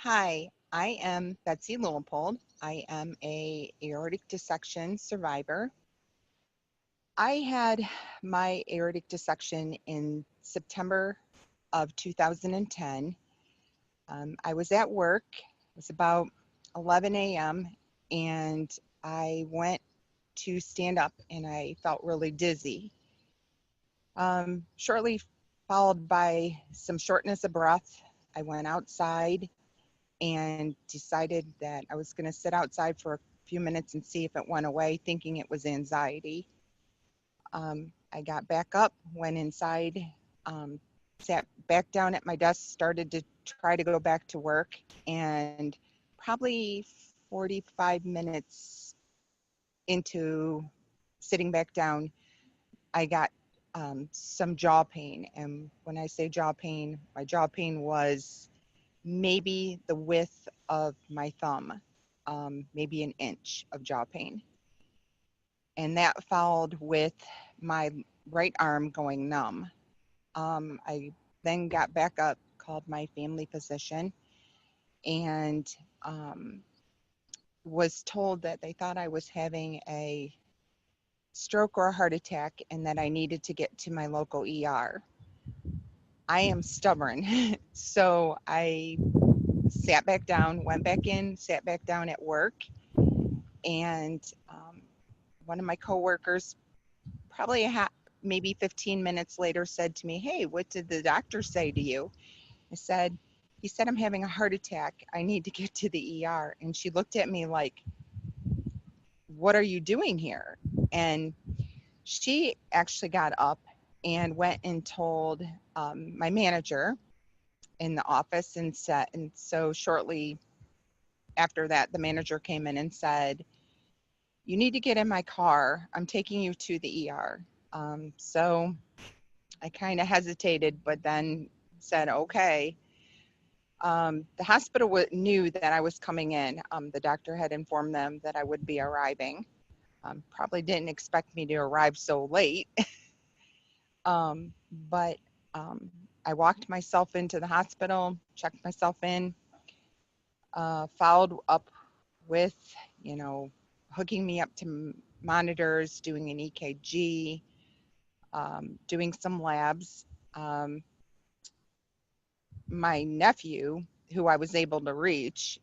Hi, I am Betsy Luipold. I am a aortic dissection survivor. I had my aortic dissection in September of 2010. I was at work. It was about 11 a.m. and I went to stand up and I felt really dizzy. Shortly followed by some shortness of breath. I went outside and decided that I was going to sit outside for a few minutes and see if it went away, thinking it was anxiety. I got back up, went inside, um, sat back down at my desk, started to try to go back to work, and probably 45 minutes into sitting back down, I got some jaw pain. And when I say jaw pain, my jaw pain was maybe the width of my thumb, maybe an inch of jaw pain. And that followed with my right arm going numb. I then got back up, called my family physician, and um, was told that they thought I was having a stroke or a heart attack and that I needed to get to my local ER. I am stubborn, so I sat back down, went back in, sat back down at work, and one of my coworkers, probably maybe 15 minutes later, said to me, "Hey, what did the doctor say to you?" I said, "He said I'm having a heart attack. I need to get to the ER." And she looked at me like, "What are you doing here?" And she actually got up and went and told my manager in the office and said, and so shortly after that, the manager came in and said, "You need to get in my car. I'm taking you to the ER." So I kind of hesitated, but then said, okay. The hospital knew that I was coming in. The doctor had informed them that I would be arriving. Probably didn't expect me to arrive so late, but I walked myself into the hospital, checked myself in, followed up with, you know, hooking me up to monitors, doing an EKG, doing some labs. Um, my nephew, who I was able to reach,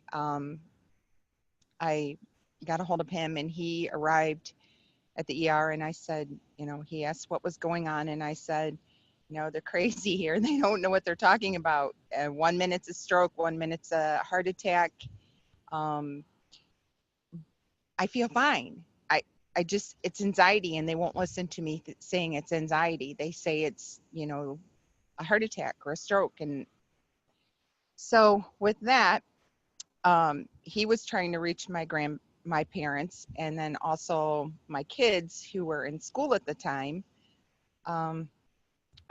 I got a hold of him and he arrived at the ER and I said, he asked what was going on and I said, they're crazy here. They don't know what they're talking about. 1 minute's a stroke, 1 minute's a heart attack. Um, I feel fine. I just, it's anxiety and they won't listen to me saying it's anxiety. They say it's, a heart attack or a stroke. And so with that, he was trying to reach my parents and then also my kids who were in school at the time, um,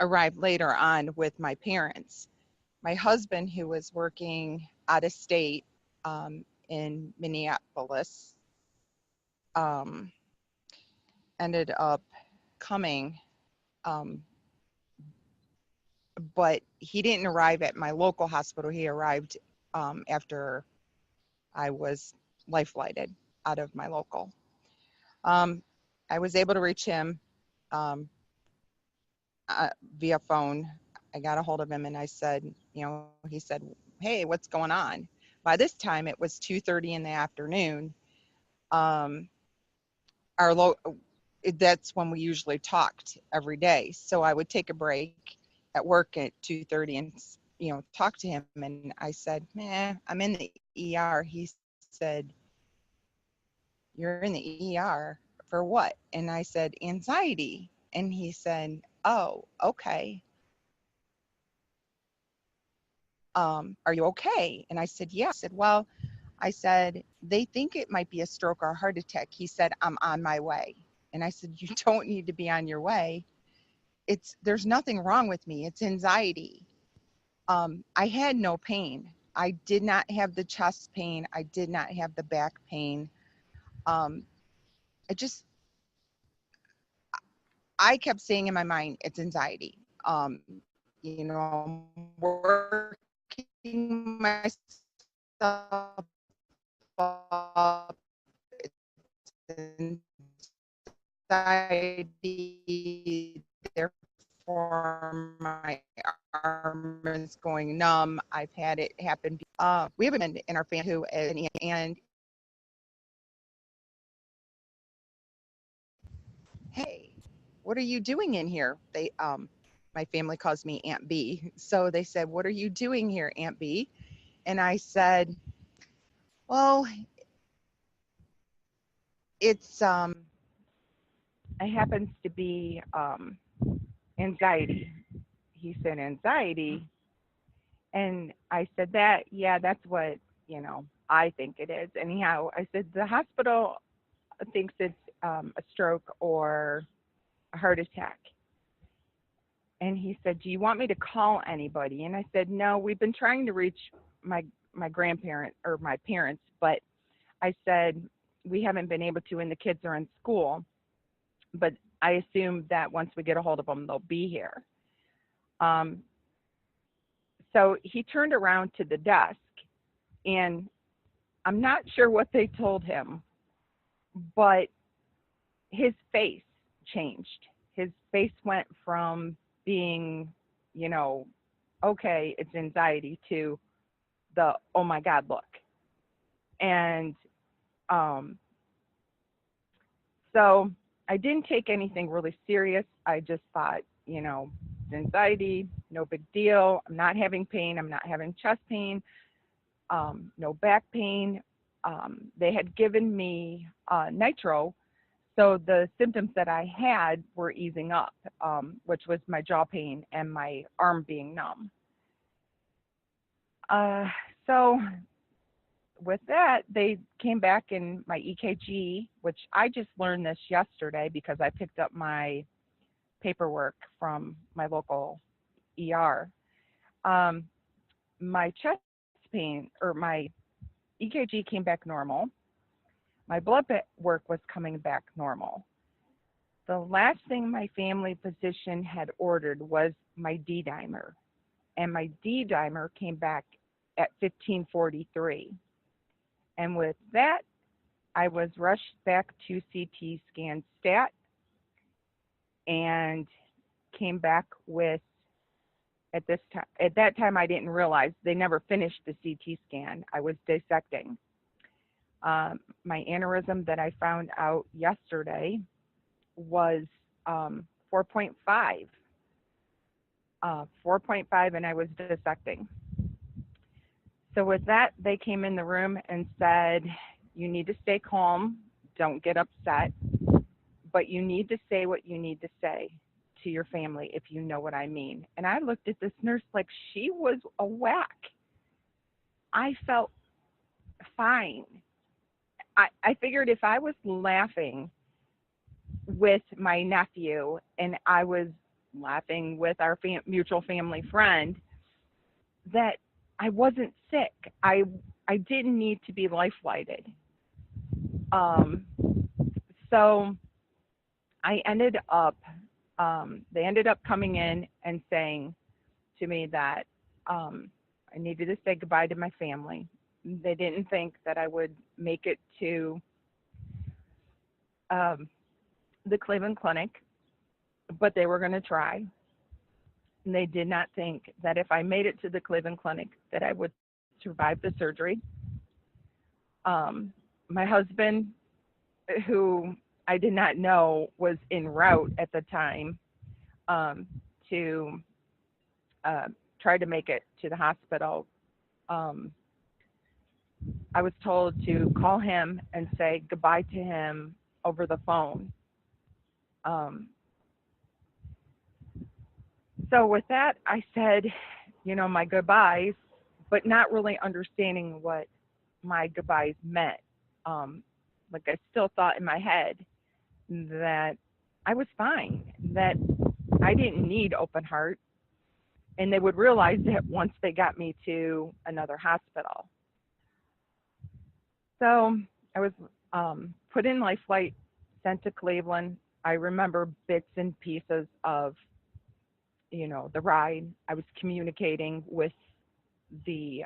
arrived later on with my parents. My husband, who was working out of state, in Minneapolis, um, ended up coming, um, but he didn't arrive at my local hospital. He arrived after I was life flighted out of my local. Um, I was able to reach him um, via phone. I got a hold of him and I said, he said, "Hey, what's going on?" By this time, it was 2:30 in the afternoon. Um, our that's when we usually talked every day. So I would take a break at work at 2:30 and talk to him. And I said, "Man, I'm in the ER." He said, "You're in the ER for what?" And I said, "Anxiety." And he said, "Oh, okay. Are you okay?" And I said, "Yeah." He said, "Well," I said, "they think it might be a stroke or a heart attack." He said, "I'm on my way." And I said, "You don't need to be on your way. There's nothing wrong with me. It's anxiety." I had no pain. I did not have the chest pain. I did not have the back pain. Um, I just, I kept saying in my mind, it's anxiety. I'm working myself myself up. It's anxiety, therefore my arm is going numb. I've had it happen. We have a man in our family who is, and hey, what are you doing in here? My family calls me Aunt B. So they said, what are you doing here, Aunt B? And I said, well, it's, it happens to be, anxiety. He said, anxiety. And I said yeah, that's what, I think it is. Anyhow, I said, the hospital thinks it's a stroke or a heart attack. And he said, do you want me to call anybody? And I said, no, we've been trying to reach my grandparent or my parents, but I said, we haven't been able to, and the kids are in school, but I assume that once we get a hold of them, they'll be here. So he turned around to the desk, and I'm not sure what they told him, but his face changed. His face went from being, okay, it's anxiety, to the, oh my God, look. And so I didn't take anything really serious. I just thought, it's anxiety, no big deal. I'm not having pain. I'm not having chest pain, no back pain. They had given me nitro, so the symptoms that I had were easing up, which was my jaw pain and my arm being numb. So with that, they came back in my EKG, which I just learned this yesterday because I picked up my paperwork from my local ER. My chest pain, or my EKG, came back normal. My blood work was coming back normal. The last thing my family physician had ordered was my D-dimer, and my D-dimer came back at 1543. And with that, I was rushed back to CT scan stat and came back with, at that time I didn't realize they never finished the CT scan. I was dissecting. My aneurysm that I found out yesterday was 4.5. 4.5, and I was dissecting. So with that, they came in the room and said, you need to stay calm, don't get upset, but you need to say what you need to say to your family, if you know what I mean. And I looked at this nurse like she was a whack. I felt fine. I figured if I was laughing with my nephew and I was laughing with our mutual family friend, that I wasn't sick. I didn't need to be life flighted. So I ended up, they ended up coming in and saying to me that I needed to say goodbye to my family. They didn't think that I would make it to the Cleveland Clinic, but they were going to try. And they did not think that if I made it to the Cleveland Clinic that I would survive the surgery. My husband, who I did not know was en route at the time to try to make it to the hospital, I was told to call him and say goodbye to him over the phone. So with that, I said, my goodbyes, but not really understanding what my goodbyes meant. Like I still thought in my head that I was fine, that I didn't need open heart, and they would realize that once they got me to another hospital. So I was put in life flight, sent to Cleveland. I remember bits and pieces of, the ride. I was communicating with the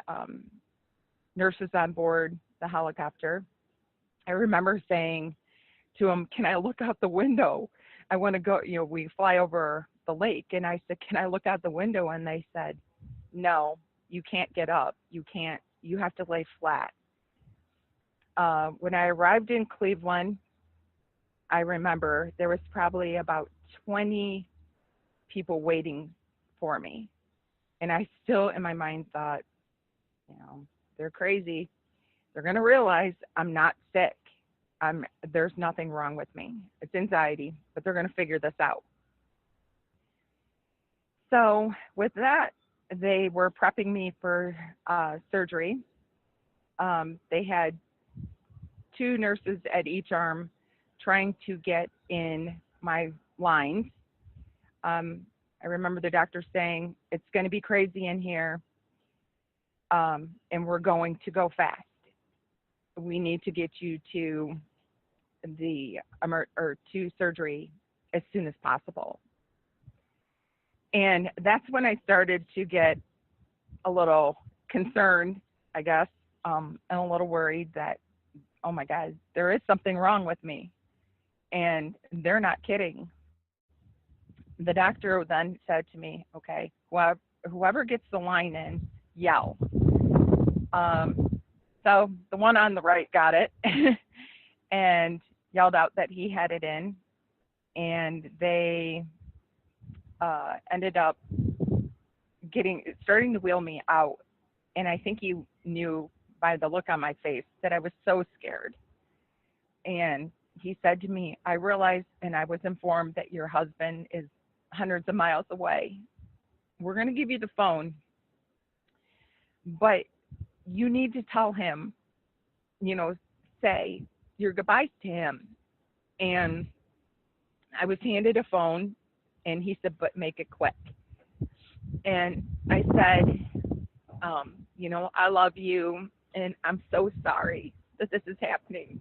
nurses on board the helicopter. I remember saying to him, "Can I look out the window? I want to go." We fly over the lake, and I said, "Can I look out the window?" And they said, "No, you can't get up. You can't. You have to lay flat." When I arrived in Cleveland, I remember there was probably about 20 people waiting for me, and I still, in my mind, thought, you know, they're crazy. They're going to realize I'm not sick. There's nothing wrong with me. It's anxiety, but they're going to figure this out. So with that, they were prepping me for surgery. They had two nurses at each arm trying to get in my lines. I remember the doctor saying, "It's going to be crazy in here, and we're going to go fast. We need to get you to to surgery as soon as possible." And that's when I started to get a little concerned, I guess, and a little worried that, oh my God, there is something wrong with me. And they're not kidding. The doctor then said to me, "Okay, whoever gets the line in, yell." So the one on the right got it and yelled out that he had it in. And they ended up starting to wheel me out. And I think he knew by the look on my face that I was so scared. And he said to me, "I realize and I was informed that your husband is hundreds of miles away. We're going to give you the phone, but you need to tell him, say your goodbyes to him." And I was handed a phone, and he said, "But make it quick." And I said, "I love you, and I'm so sorry that this is happening."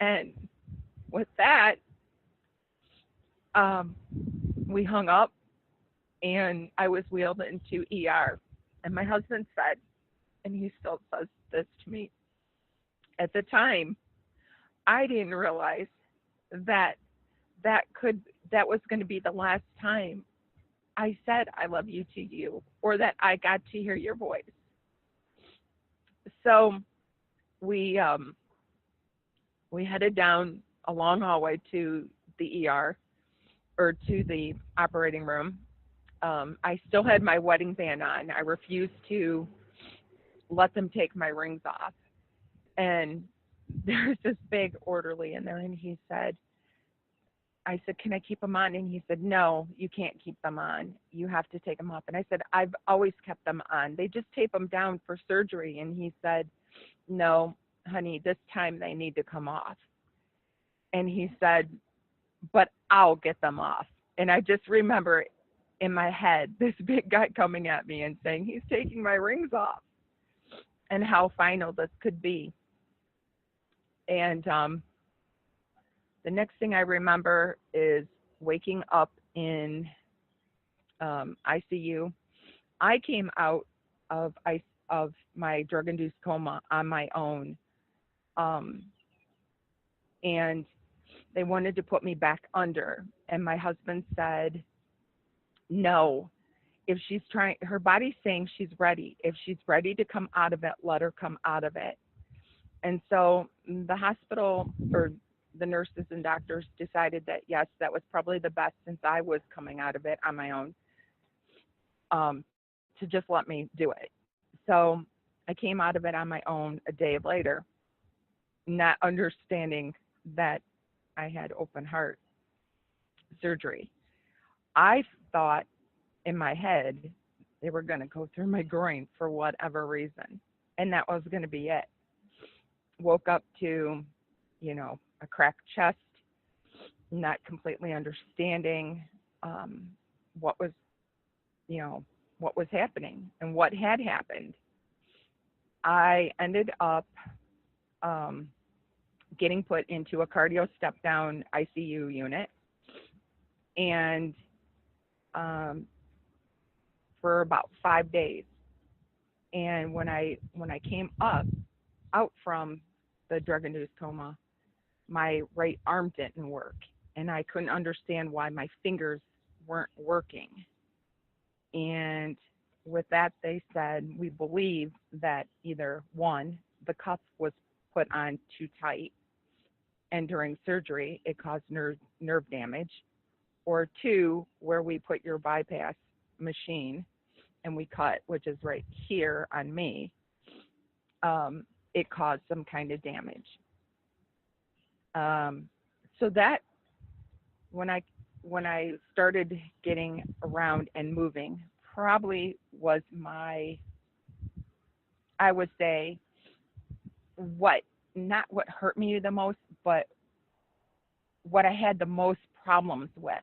And with that, we hung up, and I was wheeled into ER. And my husband said, and he still says this to me, at the time, I didn't realize that that was going to be the last time I said "I love you" to you, or that I got to hear your voice. So we headed down a long hallway to the ER, or to the operating room. I still had my wedding band on. I refused to let them take my rings off. And there's this big orderly in there, and I said, "Can I keep them on?" And he said, "No, you can't keep them on. You have to take them off." And I said, "I've always kept them on. They just tape them down for surgery." And he said, "No, honey, this time they need to come off." And he said, "But I'll get them off." And I just remember in my head this big guy coming at me and saying, "He's taking my rings off," and how final this could be. And the next thing I remember is waking up in ICU. I came out of my drug-induced coma on my own, and they wanted to put me back under. And my husband said, "No, if she's trying, her body's saying she's ready. If she's ready to come out of it, let her come out of it." And so the hospital, or the nurses and doctors, decided that yes, that was probably the best, since I was coming out of it on my own, to just let me do it. So I came out of it on my own a day later, not understanding that I had open heart surgery. I thought in my head they were going to go through my groin for whatever reason, and that was going to be it. Woke up to, a cracked chest, not completely understanding what was, what was happening and what had happened. I ended up getting put into a cardio step-down ICU unit, and for about 5 days. And when I came up out from the drug induced coma, my right arm didn't work, and I couldn't understand why my fingers weren't working. And with that, they said, we believe that either one, the cuff was put on too tight, and during surgery, it caused nerve damage, or two, where we put your bypass machine and we cut, which is right here on me, it caused some kind of damage. So that when I started getting around and moving, probably was my, I would say, what not what hurt me the most, but what I had the most problems with.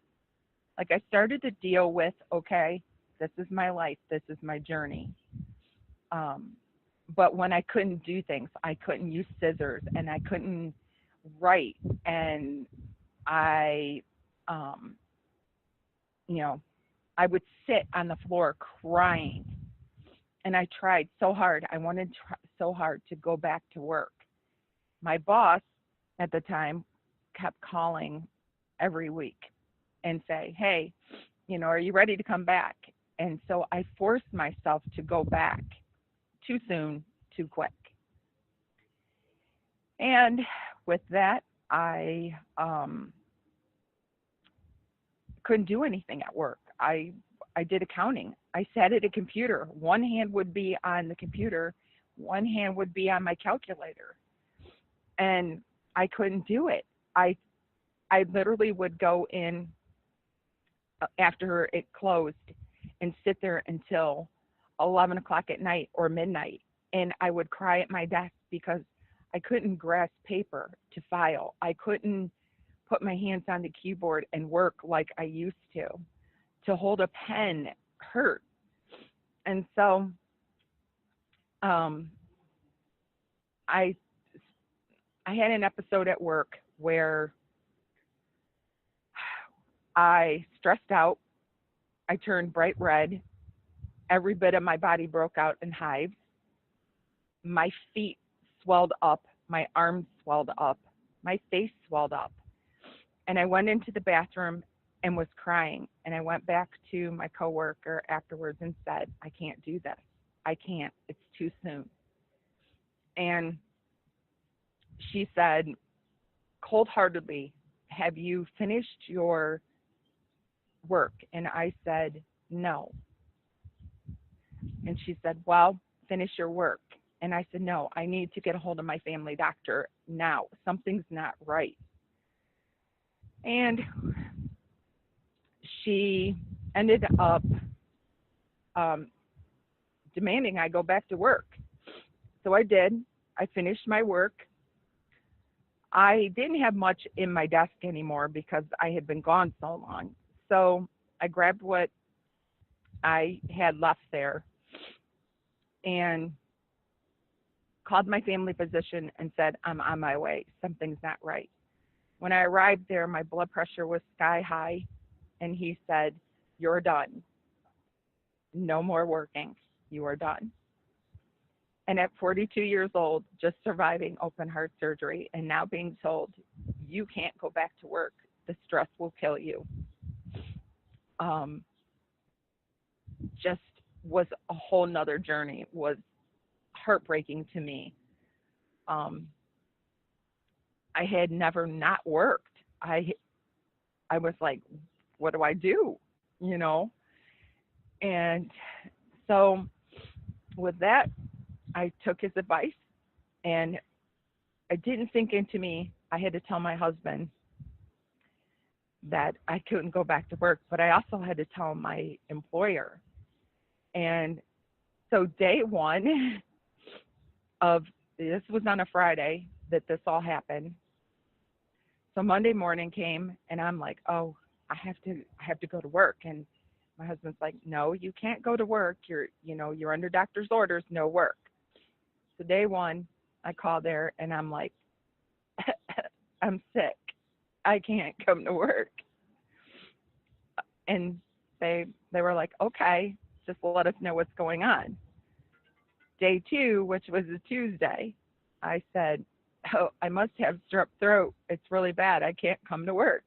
Like, I started to deal with, okay, this is my life, this is my journey. But when I couldn't do things, I couldn't use scissors, and I couldn't write, and I, um, you know, I would sit on the floor crying, and I tried so hard. I wanted so hard to go back to work. My boss at the time kept calling every week and say, hey, are you ready to come back? And so I forced myself to go back too soon, too quick. And with that, I couldn't do anything at work. I did accounting. I sat at a computer. One hand would be on the computer, one hand would be on my calculator, and I couldn't do it. I literally would go in after it closed and sit there until 11 o'clock at night or midnight, and I would cry at my desk because I couldn't grasp paper to file. I couldn't put my hands on the keyboard and work like I used to. To hold a pen hurt. And so I had an episode at work where I stressed out. I turned bright red. Every bit of my body broke out in hives. My feet swelled up. My arms swelled up. My face swelled up. And I went into the bathroom and was crying. And I went back to my coworker afterwards and said, I can't do this. I can't. It's too soon. And she said, cold-heartedly, have you finished your work? And I said, no. And she said, well, finish your work. And I said, no, I need to get a hold of my family doctor now. Something's not right. And she ended up demanding I go back to work. So I did. I finished my work. I didn't have much in my desk anymore because I had been gone so long. So I grabbed what I had left there and called my family physician and said, I'm on my way. Something's not right. When I arrived there, my blood pressure was sky high, and he said, you're done. No more working. You are done. And at 42 years old, just surviving open heart surgery and now being told, you can't go back to work. The stress will kill you. Just was a whole nother journey. It was heartbreaking to me. I had never not worked. I was like, what do I do? And so with that, I took his advice, and it didn't sink into me. I had to tell my husband that I couldn't go back to work, but I also had to tell my employer. And so day one of this was on a Friday that this all happened. So Monday morning came, and I'm like, oh, I have to go to work. And my husband's like, no, you can't go to work. You're under doctor's orders, no work. So day one, I call there, and I'm like, I'm sick. I can't come to work. And they were like, okay, just let us know what's going on. Day 2, which was a Tuesday, I said, oh, I must have strep throat. It's really bad. I can't come to work.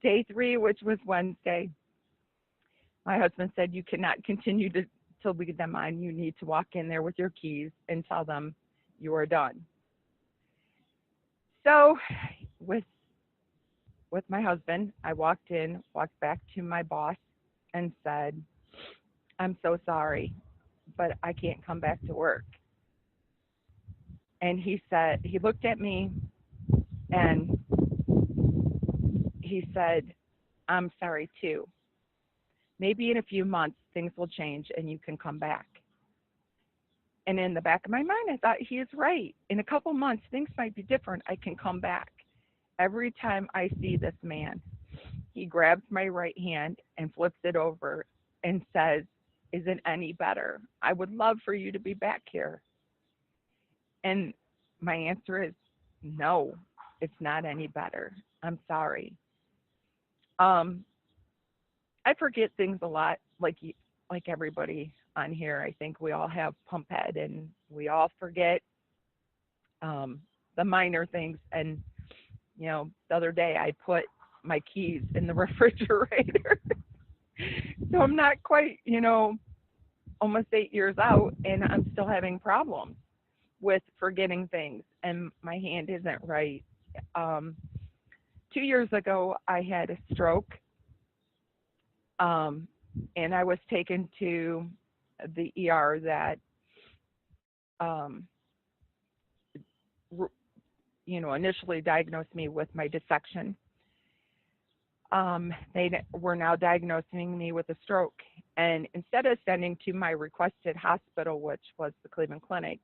Day 3, which was Wednesday, my husband said, you cannot continue to lead them on. You need to walk in there with your keys and tell them you are done. So with my husband, I walked back to my boss and said, I'm so sorry, but I can't come back to work. And he looked at me and he said, I'm sorry too. Maybe in a few months things will change and you can come back. And in the back of my mind, I thought he is right. In a couple months, things might be different. I can come back. Every time I see this man, he grabs my right hand and flips it over and says, is it any better? I would love for you to be back here. And my answer is, no, it's not any better. I'm sorry. I forget things a lot, like everybody on here. I think we all have pump head, and we all forget the minor things. And the other day I put my keys in the refrigerator, so I'm not quite, almost 8 years out, and I'm still having problems with forgetting things, and my hand isn't right. 2 years ago, I had a stroke. And I was taken to the ER that, initially diagnosed me with my dissection. They were now diagnosing me with a stroke. And instead of sending to my requested hospital, which was the Cleveland Clinic,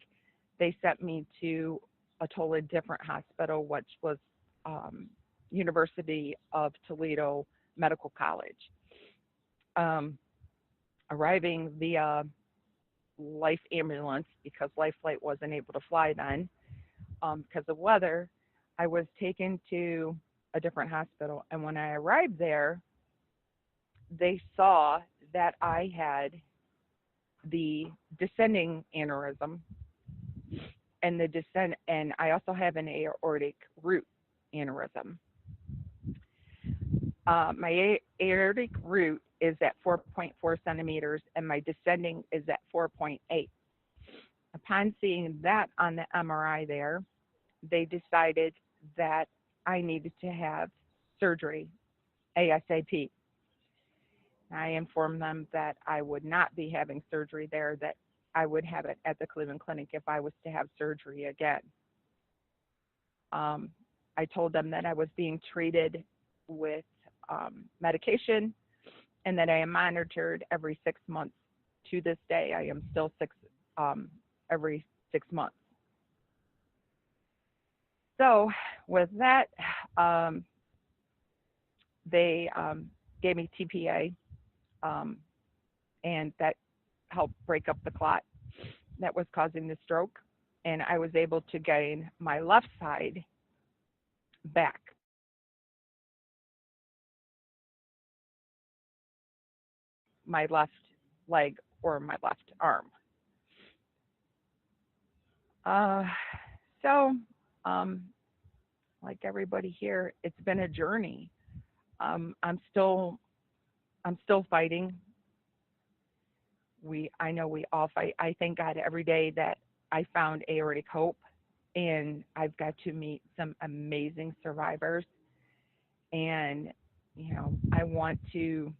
they sent me to a totally different hospital, which was University of Toledo Medical College. Arriving via Life ambulance, because Life Flight wasn't able to fly then because of weather, I was taken to a different hospital. And when I arrived there, they saw that I had the descending aneurysm and I also have an aortic root aneurysm. My aortic root is at 4.4 centimeters and my descending is at 4.8. Upon seeing that on the MRI there, they decided that I needed to have surgery ASAP. I informed them that I would not be having surgery there, that I would have it at the Cleveland Clinic if I was to have surgery again. I told them that I was being treated with medication and that I am monitored every 6 months. To this day, I am still every 6 months. So with that, they gave me TPA, and that helped break up the clot that was causing the stroke. And I was able to gain my left side back. My left leg or my left arm. So, like everybody here, it's been a journey. I'm still fighting. I know we all fight. I thank God every day that I found aortic hope, and I've got to meet some amazing survivors. And I want to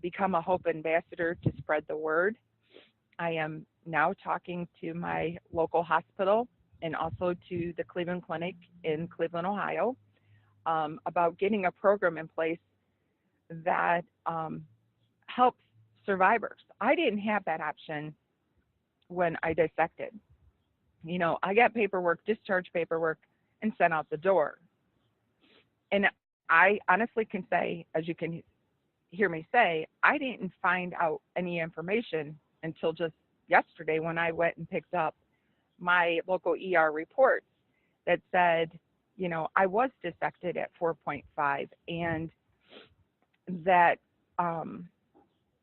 become a hope ambassador to spread the word. I am now talking to my local hospital and also to the Cleveland Clinic in Cleveland, Ohio, about getting a program in place that helps survivors. I didn't have that option when I dissected. I got paperwork, discharge paperwork, and sent out the door. And I honestly can say, as you can hear me say, I didn't find out any information until just yesterday when I went and picked up my local ER report that said, I was dissected at 4.5 and that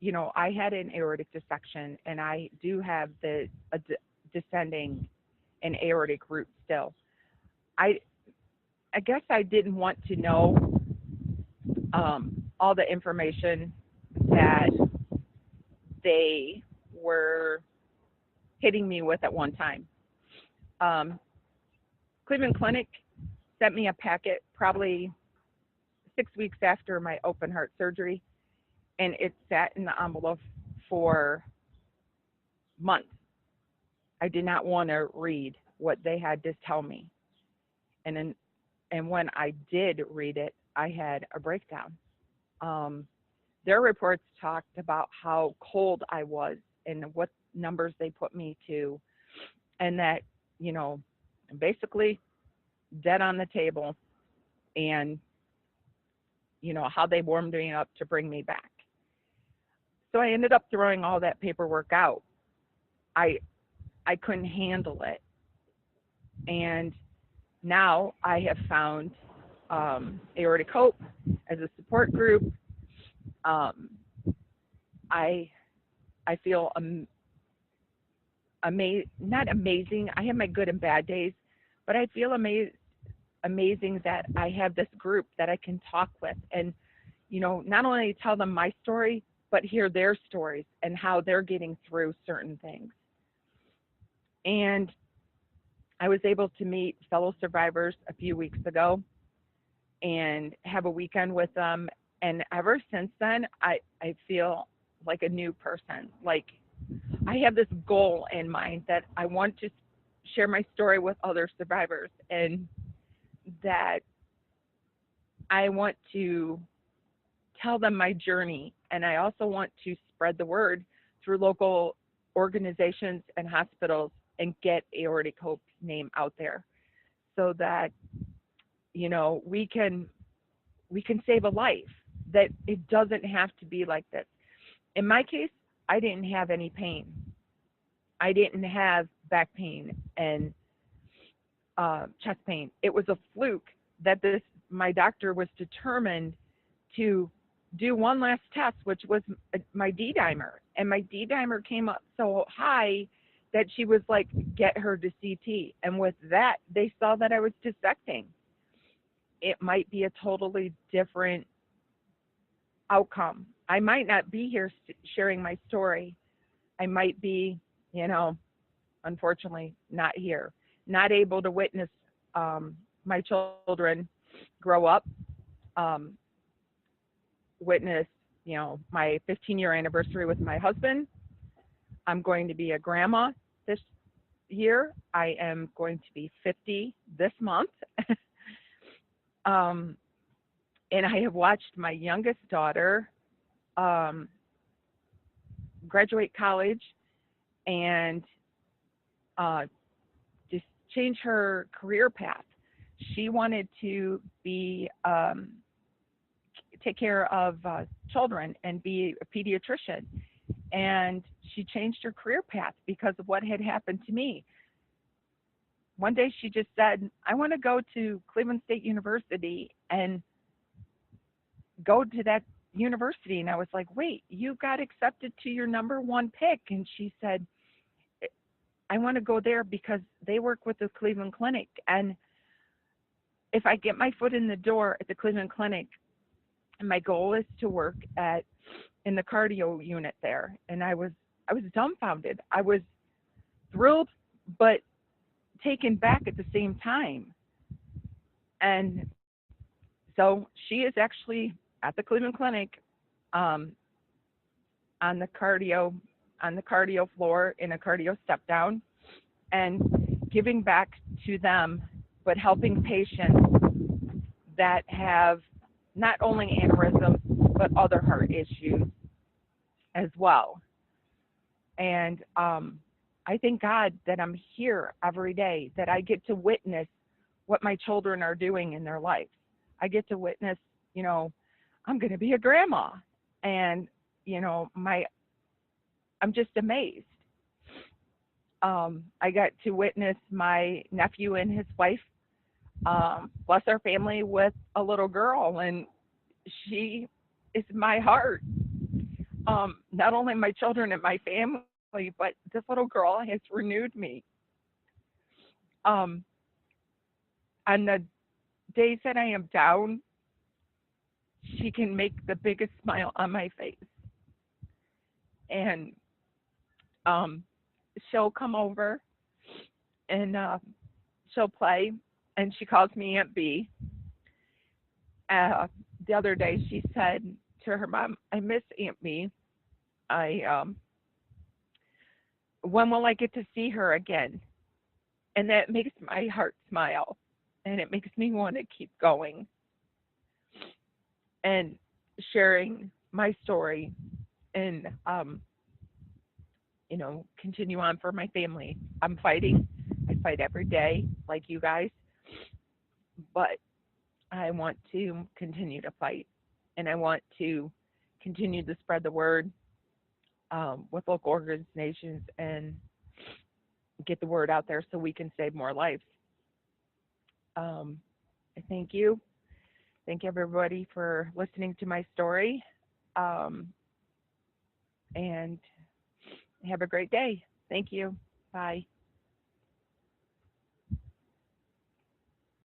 I had an aortic dissection, and I do have descending and aortic root still. I I guess I didn't want to know all the information that they were hitting me with at one time. Um, Cleveland Clinic sent me a packet probably 6 weeks after my open heart surgery, and it sat in the envelope for months. I did not want to read what they had to tell me, and then, and when I did read it, I had a breakdown. Um, their reports talked about how cold I was and what numbers they put me to, and that, you know, basically dead on the table, and, how they warmed me up to bring me back. So I ended up throwing all that paperwork out. I I couldn't handle it, and now I have found Aortic Hope as a support group. Um, I I feel not amazing. I have my good and bad days, but I feel amazing that I have this group that I can talk with, and not only tell them my story, but hear their stories and how they're getting through certain things. And I was able to meet fellow survivors a few weeks ago and have a weekend with them. And ever since then, I feel like a new person. Like, I have this goal in mind that I want to share my story with other survivors, and that I want to tell them my journey. And I also want to spread the word through local organizations and hospitals and get Aortic Hope's name out there, so that we can save a life, that it doesn't have to be like this. In my case, I didn't have any pain. I didn't have back pain and chest pain. It was a fluke that my doctor was determined to do one last test, which was my D-dimer. And my D-dimer came up so high that she was like, get her to CT. And with that, they saw that I was dissecting. It might be a totally different outcome. I might not be here sharing my story. I might be, unfortunately, not here, not able to witness my children grow up, witness, my 15-year anniversary with my husband. I'm going to be a grandma this year. I am going to be 50 this month. And I have watched my youngest daughter graduate college and just change her career path. She wanted to take care of children and be a pediatrician. And she changed her career path because of what had happened to me. One day she just said, I want to go to Cleveland State University and go to that university. And I was like, wait, you got accepted to your number one pick. And she said, I want to go there because they work with the Cleveland Clinic. And if I get my foot in the door at the Cleveland Clinic, my goal is to work in the cardio unit there. And I was dumbfounded. I was thrilled, but taken back at the same time. And so she is actually at the Cleveland Clinic, on the cardio floor in a cardio step down, and giving back to them, but helping patients that have not only aneurysms but other heart issues as well. And I thank God that I'm here every day, that I get to witness what my children are doing in their lives. I get to witness, I'm going to be a grandma, and I'm just amazed. I got to witness my nephew and his wife bless our family with a little girl, and she is my heart. not only my children and my family, but this little girl has renewed me. Um, on the days that I am down, she can make the biggest smile on my face. And um, she'll come over and she'll play, and she calls me Aunt B. The other day, she said to her mom, "I miss Aunt B. I when will I get to see her again?" And that makes my heart smile, and it makes me want to keep going and sharing my story and continue on for my family. I'm fighting. I fight every day, like you guys, but I want to continue to fight, and I want to continue to spread the word with local organizations and get the word out there so we can save more lives. I thank you. Thank everybody for listening to my story. Um, and have a great day. Thank you. Bye.